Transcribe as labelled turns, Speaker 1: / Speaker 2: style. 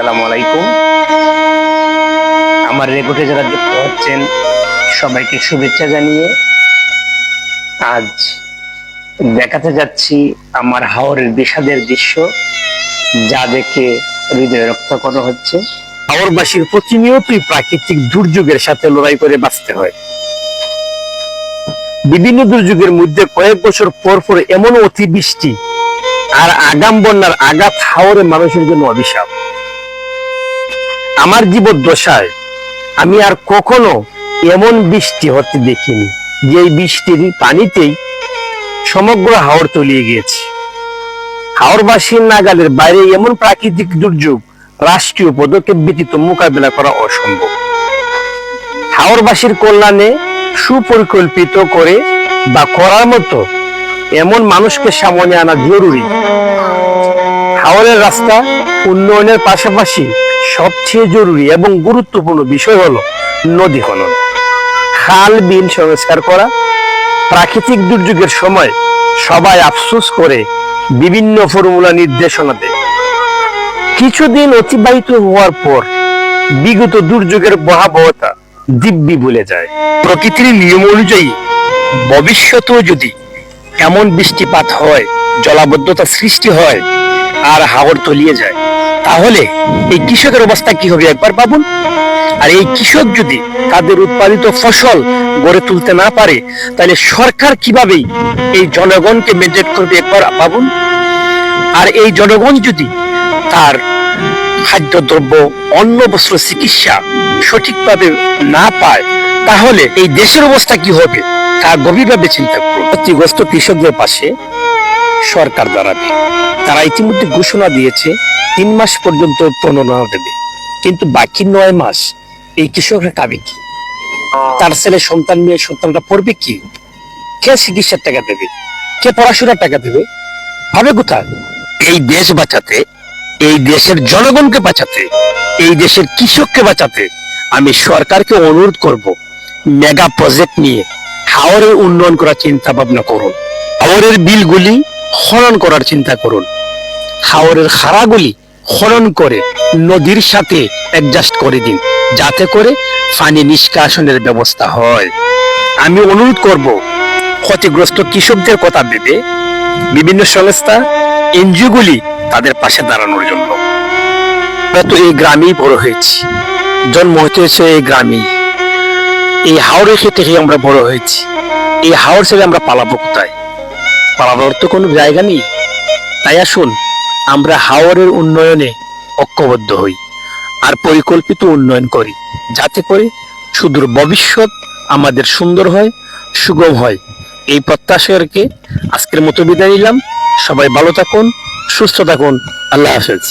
Speaker 1: আসসালামু আলাইকুম। আমার রেকর্ডে যারা যুক্ত হচ্ছেন সবাইকে শুভেচ্ছা জানিয়ে আজ দেখাতে যাচ্ছি আমার হাওরের বিষাদের দৃশ্য, যা দেখে হৃদয় রক্তকরণ হচ্ছে। হাওরবাসীর প্রতিনিয়তই প্রাকৃতিক দুর্যোগের সাথে লড়াই করে বাঁচতে হয়। বিভিন্ন দুর্যোগের মধ্যে কয়েক বছর পর পর এমন অতিবৃষ্টি আর আগাম বন্যার আঘাত হাওরে মানুষের জন্য অভিশাপ। আমার জীবদ্দশায় আমি আর কখনো এমন বৃষ্টি হতে দেখিনি, যে বৃষ্টির পানিতেই সমগ্র হাওর তলিয়ে গিয়েছে। হাওরবাসীর নাগালের বাইরে এমন প্রাকৃতিক দুর্যোগ রাষ্ট্রীয় পদক্ষেপ ব্যতীত মোকাবিলা করা অসম্ভব। হাওরবাসীর কল্যাণে সুপরিকল্পিত করে বা করার মতো এমন মানুষকে সামনে আনা জরুরি। হাওরের রাস্তা উন্নয়নের পাশাপাশি সবচেয়ে জরুরি এবং গুরুত্বপূর্ণ বিষয় হলো নদী খনন, খাল বিল সংস্কার করা। প্রাকৃতিক দুর্যোগের সময় সবাই আফসোস করে বিভিন্ন ফর্মুলা নির্দেশনা দেয়। কিছুদিন অতিবাহিত হওয়ার পর বিগত দুর্যোগের ভয়াবহতা দিব্যি ভুলে যায়। প্রকৃতির নিয়ম অনুযায়ী ভবিষ্যতেও যদি এমন বৃষ্টিপাত হয়, জলাবদ্ধতা সৃষ্টি হয় আর হাওর তলিয়ে যায়, তাহলে এই কৃষকের অবস্থা কি হবে একবার ভাবুন। আর এই কৃষক যদি তাদের উৎপাদিত ফসল গড়ে তুলতে না পারে, তাহলে সরকার কিভাবে এই জনগণকে মেনটেন করবে একবার ভাবুন। আর এই জনগণ যদি তার খাদ্যদ্রব্য, অন্ন, বস্ত্র, চিকিৎসা সঠিকভাবে না পায়, তাহলে এই দেশের অবস্থা কি হবে তা গভীরভাবে চিন্তা করুন। ক্ষতিগ্রস্ত কৃষকদের পাশে সরকার দাঁড়াবে। তারা ইতিমধ্যে ঘোষণা দিয়েছে 3 মাস পর্যন্ত প্রণোদনা দেবে, কিন্তু বাকি 9 মাস এই কৃষকরা খাবে কি? তার ছেলে সন্তান, মেয়ে সন্তানরা পড়বে কি? কে চিকিৎসার টাকা দেবে? কে পড়াশোনার টাকা দেবে? ভাবে কোথায়? এই দেশ বাঁচাতে, এই দেশের জনগণকে বাঁচাতে, এই দেশের কৃষককে বাঁচাতে আমি সরকারকে অনুরোধ করব, মেগা প্রজেক্ট নিয়ে হাওরের উন্নয়ন করার চিন্তা ভাবনা করুন। হাওরের বিলগুলি খনন করার চিন্তা করুন। হাওরের খাড়াগুলি খনন করে নদীর সাথে অ্যাডজাস্ট করে দিন, যাতে করে পানি নিষ্কাশনের ব্যবস্থা হয়। আমি অনুরোধ করব, ক্ষতিগ্রস্ত কৃষকদের কথা ভেবে বিভিন্ন সংস্থা, এনজিওগুলি তাদের পাশে দাঁড়ানোর জন্য। আমরা তো এই গ্রামেই বড় হয়েছি, জন্ম হয়েছে এই গ্রামেই, এই হাওরের থেকে আমরা বড় হয়েছি। এই হাওর ছেড়ে আমরা পালাবো কোথায়? পালানোর তো কোনো জায়গা নেই। তাই আসুন আমরা হাওরের উন্নয়নে ঐক্যবদ্ধ হই আর পরিকল্পিত উন্নয়ন করি, যাতে করে সুদূর ভবিষ্যৎ আমাদের সুন্দর হয়, সুগম হয়। এই প্রত্যাশা রেখে আজকের মতো বিদায় নিলাম। সবাই ভালো থাকুন, সুস্থ থাকুন। আল্লাহ হাফেজ।